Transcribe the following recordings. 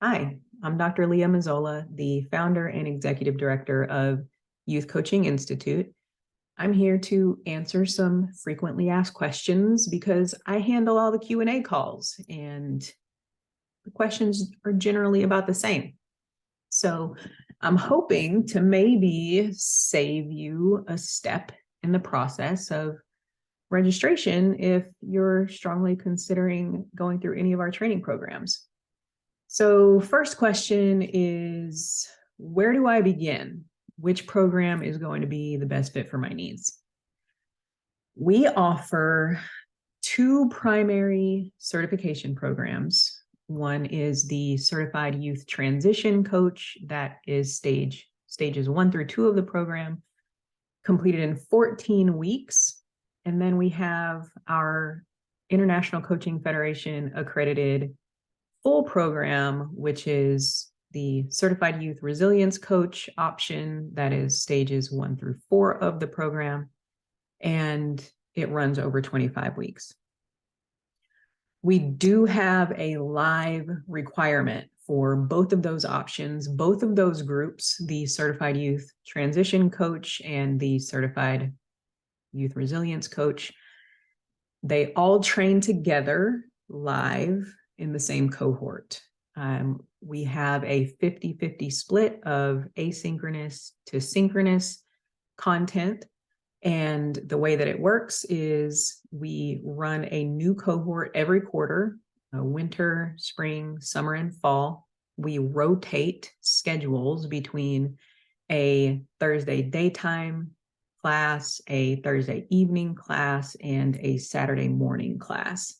Hi, I'm Dr. Leah Mazzola, the founder and executive director of Youth Coaching Institute. I'm here to answer some frequently asked questions because I handle all the Q&A calls, and the questions are generally about the same. So I'm hoping to maybe save you a step in the process of registration if you're strongly considering going through any of our training programs. So first question is, where do I begin? Which program is going to be the best fit for my needs? We offer two primary certification programs. One is the Certified Youth Transition Coach, that is stages 1 through 2 of the program, completed in 14 weeks. And then we have our International Coaching Federation accredited full program, which is the Certified Youth Resilience Coach option. That is stages 1 through 4 of the program, and it runs over 25 weeks. We do have a live requirement for both of those options, both of those groups, the Certified Youth Transition Coach and the Certified Youth Resilience Coach. They all train together live in the same cohort. We have a 50-50 split of asynchronous to synchronous content. And the way that it works is we run a new cohort every quarter, winter, spring, summer, and fall. We rotate schedules between a Thursday daytime class, a Thursday evening class, and a Saturday morning class.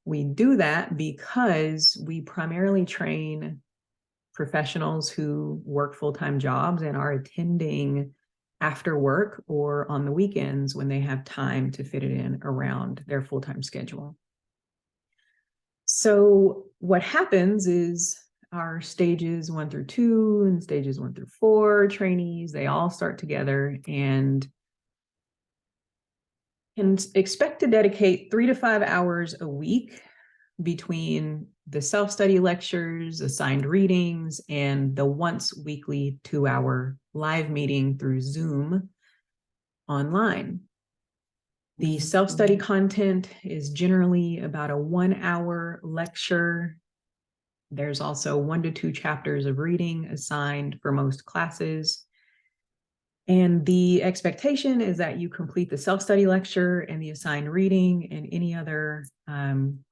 We do that because we primarily train professionals who work full-time jobs and are attending after work or on the weekends when they have time to fit it in around their full-time schedule. So what happens is our stages 1 through 2 and stages 1 through 4 trainees, they all start together and expect to dedicate 3 to 5 hours a week between the self-study lectures, assigned readings, and the once weekly 2-hour live meeting through Zoom online. The self-study content is generally about a 1-hour lecture. There's also 1 to 2 chapters of reading assigned for most classes. And the expectation is that you complete the self-study lecture and the assigned reading and any other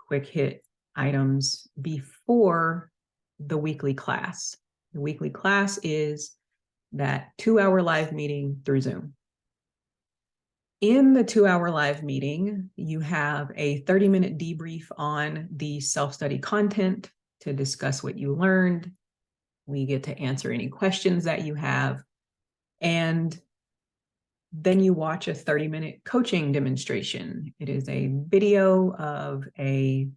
quick hit items before the weekly class. The weekly class is that 2-hour live meeting through Zoom. In the 2-hour live meeting, you have a 30-minute debrief on the self-study content to discuss what you learned. We get to answer any questions that you have. And then you watch a 30-minute coaching demonstration. It is a video of a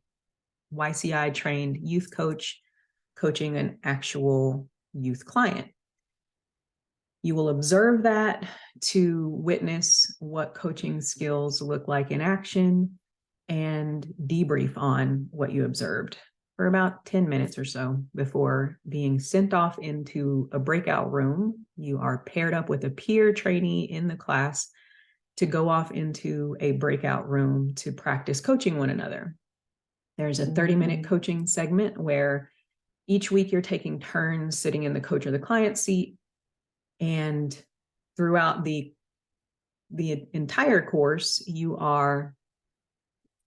YCI trained youth coach coaching an actual youth client. You will observe that to witness what coaching skills look like in action and debrief on what you observed for about 10 minutes or so before being sent off into a breakout room. You are paired up with a peer trainee in the class to go off into a breakout room to practice coaching one another. There's a 30-minute coaching segment where each week you're taking turns sitting in the coach or the client seat. And throughout the entire course, you are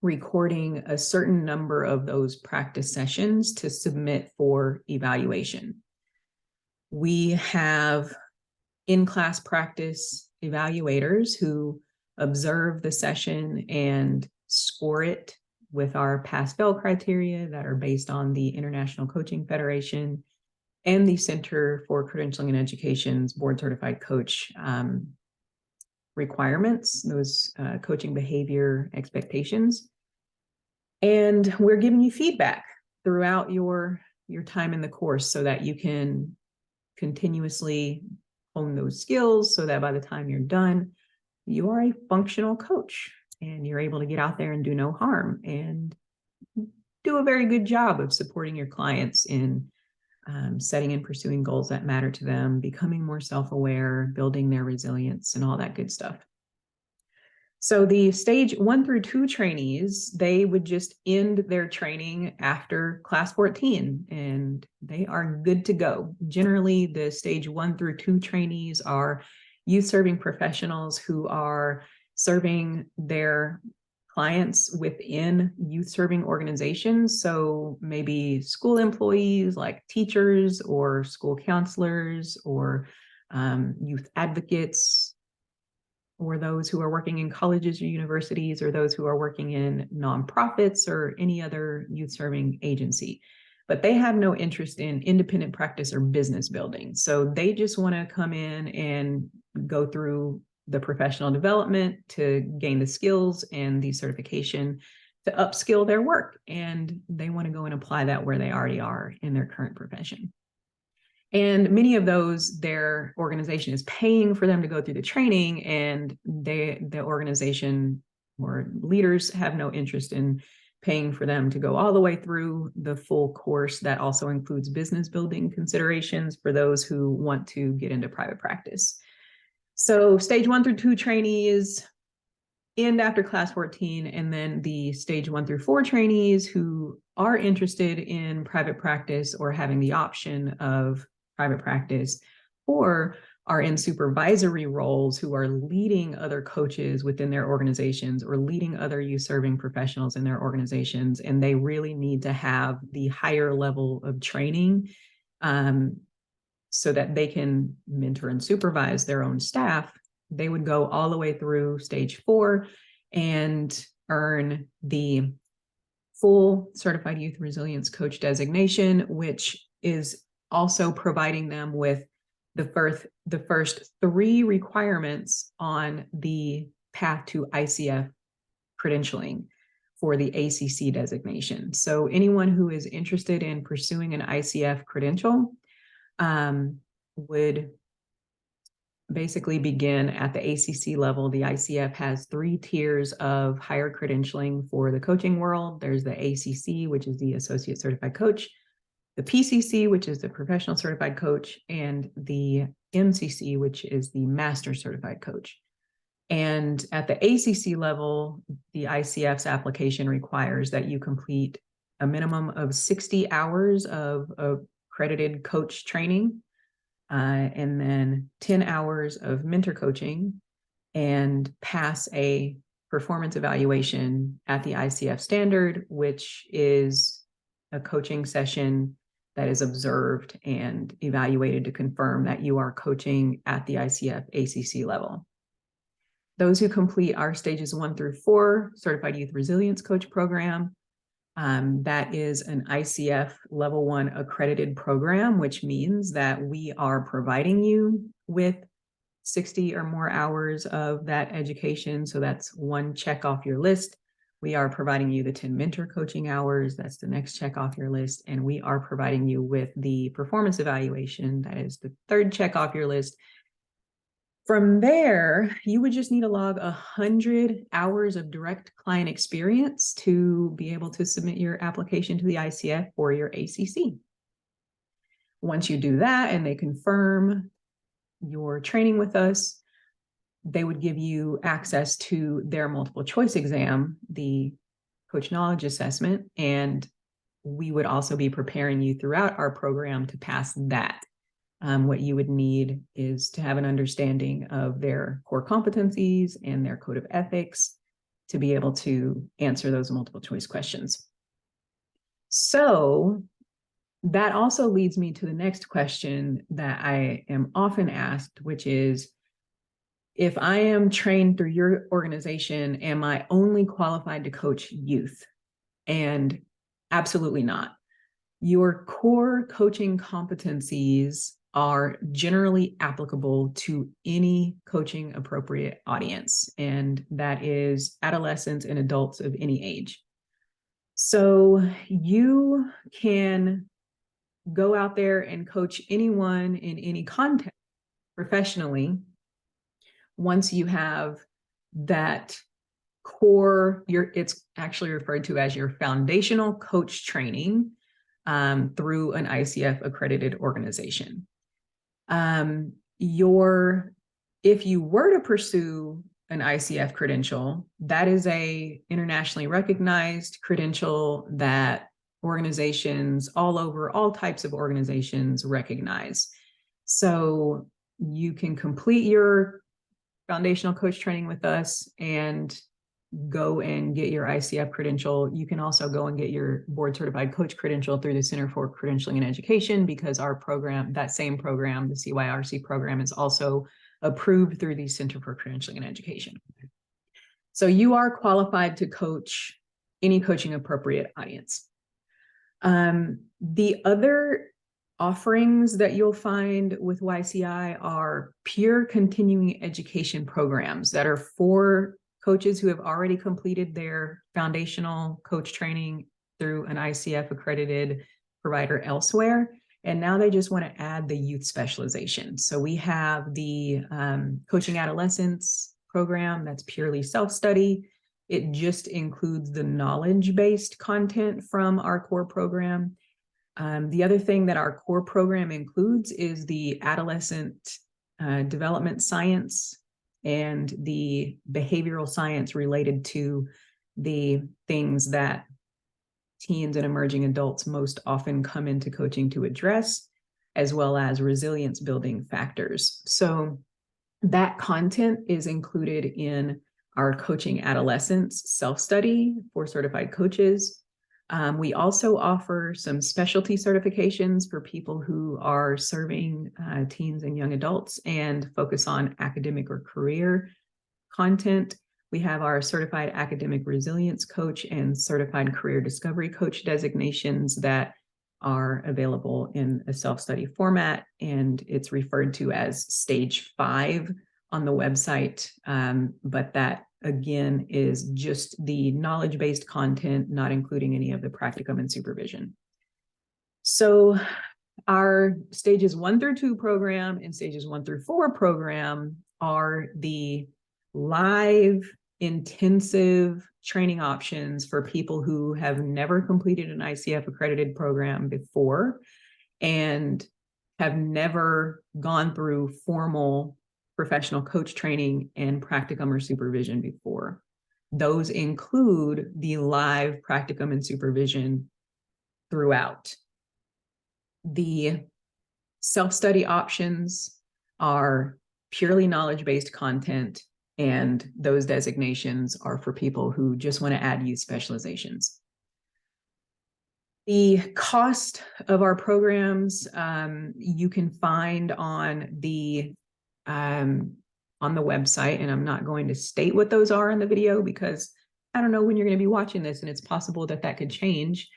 recording a certain number of those practice sessions to submit for evaluation. We have in-class practice evaluators who observe the session and score it with our pass-fail criteria that are based on the International Coaching Federation and the Center for Credentialing and Education's board certified coach requirements, those coaching behavior expectations. And we're giving you feedback throughout your time in the course so that you can continuously hone those skills so that by the time you're done, you are a functional coach and you're able to get out there and do no harm and do a very good job of supporting your clients in setting and pursuing goals that matter to them, becoming more self-aware, building their resilience, and all that good stuff. So the stage 1 through 2 trainees, they would just end their training after class 14 and they are good to go. Generally, the stage 1 through 2 trainees are youth serving professionals who are serving their clients within youth serving organizations. So maybe school employees like teachers or school counselors or youth advocates, or those who are working in colleges or universities, or those who are working in nonprofits or any other youth serving agency. But they have no interest in independent practice or business building. So they just want to come in and go through the professional development to gain the skills and the certification to upskill their work. And they want to go and apply that where they already are in their current profession. And many of those, their organization is paying for them to go through the training, and the organization or leaders have no interest in paying for them to go all the way through the full course. That also includes business building considerations for those who want to get into private practice. So stage 1 through 2 trainees end after class 14, and then the stage 1 through 4 trainees who are interested in private practice or having the option of private practice, or are in supervisory roles who are leading other coaches within their organizations or leading other youth serving professionals in their organizations, and they really need to have the higher level of training so that they can mentor and supervise their own staff. They would go all the way through stage 4 and earn the full certified youth resilience coach designation, which is also providing them with the first 3 requirements on the path to ICF credentialing for the ACC designation. So anyone who is interested in pursuing an ICF credential would basically begin at the ACC level. The ICF has 3 tiers of higher credentialing for the coaching world. There's the ACC, which is the Associate Certified Coach, the PCC, which is the Professional Certified Coach, and the MCC, which is the Master Certified Coach. And at the ACC level, the ICF's application requires that you complete a minimum of 60 hours of accredited coach training, and then 10 hours of mentor coaching, and pass a performance evaluation at the ICF standard, which is a coaching session that is observed and evaluated to confirm that you are coaching at the ICF ACC level. Those who complete our stages 1 through 4 Certified Youth Resilience Coach program, that is an ICF level 1 accredited program, which means that we are providing you with 60 or more hours of that education. So that's 1 check off your list. We are providing you the 10 mentor coaching hours. That's the next check off your list. And we are providing you with the performance evaluation. That is the 3rd check off your list. From there, you would just need to log 100 hours of direct client experience to be able to submit your application to the ICF or your ACC. Once you do that and they confirm your training with us, they would give you access to their multiple choice exam, the coach knowledge assessment, and we would also be preparing you throughout our program to pass that. What you would need is to have an understanding of their core competencies and their code of ethics to be able to answer those multiple choice questions. So that also leads me to the next question that I am often asked, which is, if I am trained through your organization, am I only qualified to coach youth? And absolutely not. Your core coaching competencies are generally applicable to any coaching appropriate audience, and that is adolescents and adults of any age. So you can go out there and coach anyone in any context professionally once you have that core, it's actually referred to as your foundational coach training, through an ICF accredited organization. If you were to pursue an ICF credential, that is a internationally recognized credential that organizations all over, all types of organizations recognize. So you can complete your foundational coach training with us and go and get your ICF credential. You can also go and get your board certified coach credential through the Center for Credentialing and Education, because our program, that same program, the CYRC program, is also approved through the Center for Credentialing and Education. So you are qualified to coach any coaching appropriate audience. The other offerings that you'll find with YCI are pure continuing education programs that are for coaches who have already completed their foundational coach training through an ICF accredited provider elsewhere. And now they just want to add the youth specialization. So we have the Coaching Adolescents program that's purely self-study. It just includes the knowledge-based content from our core program. The other thing that our core program includes is the adolescent development science and the behavioral science related to the things that teens and emerging adults most often come into coaching to address, as well as resilience building factors. So that content is included in our Coaching Adolescents self-study for certified coaches. We also offer some specialty certifications for people who are serving teens and young adults and focus on academic or career content. We have our Certified Academic Resilience Coach and Certified Career Discovery Coach designations that are available in a self-study format, and it's referred to as Stage 5 on the website, but that again is just the knowledge-based content, not including any of the practicum and supervision. So our stages 1 through 2 program and stages 1 through 4 program are the live intensive training options for people who have never completed an ICF accredited program before and have never gone through formal professional coach training and practicum or supervision before. Those include the live practicum and supervision throughout. The self-study options are purely knowledge-based content, and those designations are for people who just want to add youth specializations. The cost of our programs you can find on the website, and I'm not going to state what those are in the video because I don't know when you're going to be watching this, and it's possible that that could change.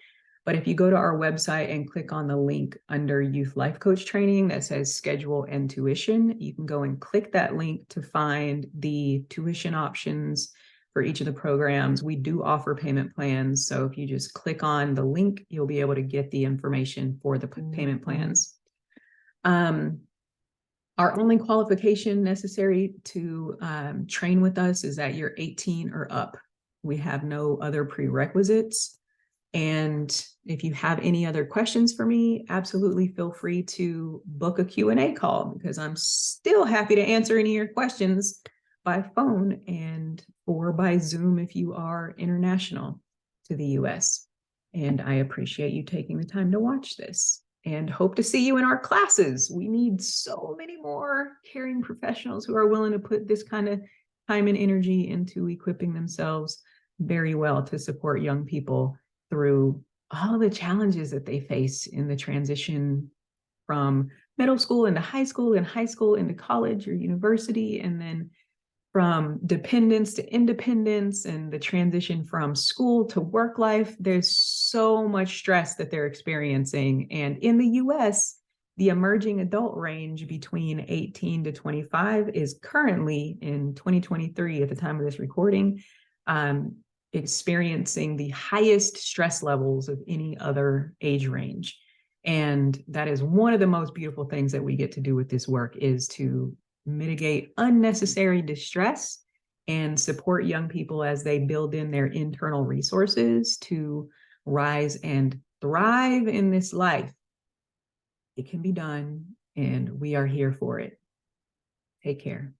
But if you go to our website and click on the link under Youth Life Coach Training that says Schedule and Tuition, you can go and click that link to find the tuition options for each of the programs. We do offer payment plans, so if you just click on the link, you'll be able to get the information for the payment plans. Our only qualification necessary to train with us is that you're 18 or up. We have no other prerequisites. And if you have any other questions for me, absolutely feel free to book a Q&A call, because I'm still happy to answer any of your questions by phone and or by Zoom if you are international to the US. And I appreciate you taking the time to watch this and hope to see you in our classes. We need so many more caring professionals who are willing to put this kind of time and energy into equipping themselves very well to support young people through all the challenges that they face in the transition from middle school into high school and high school into college or university, and then from dependence to independence and the transition from school to work life. There's so much stress that they're experiencing. And in the US, the emerging adult range between 18 to 25 is currently in 2023 at the time of this recording, experiencing the highest stress levels of any other age range. And that is one of the most beautiful things that we get to do with this work, is to mitigate unnecessary distress and support young people as they build in their internal resources to rise and thrive in this life, it can be done, and we are here for it. Take care.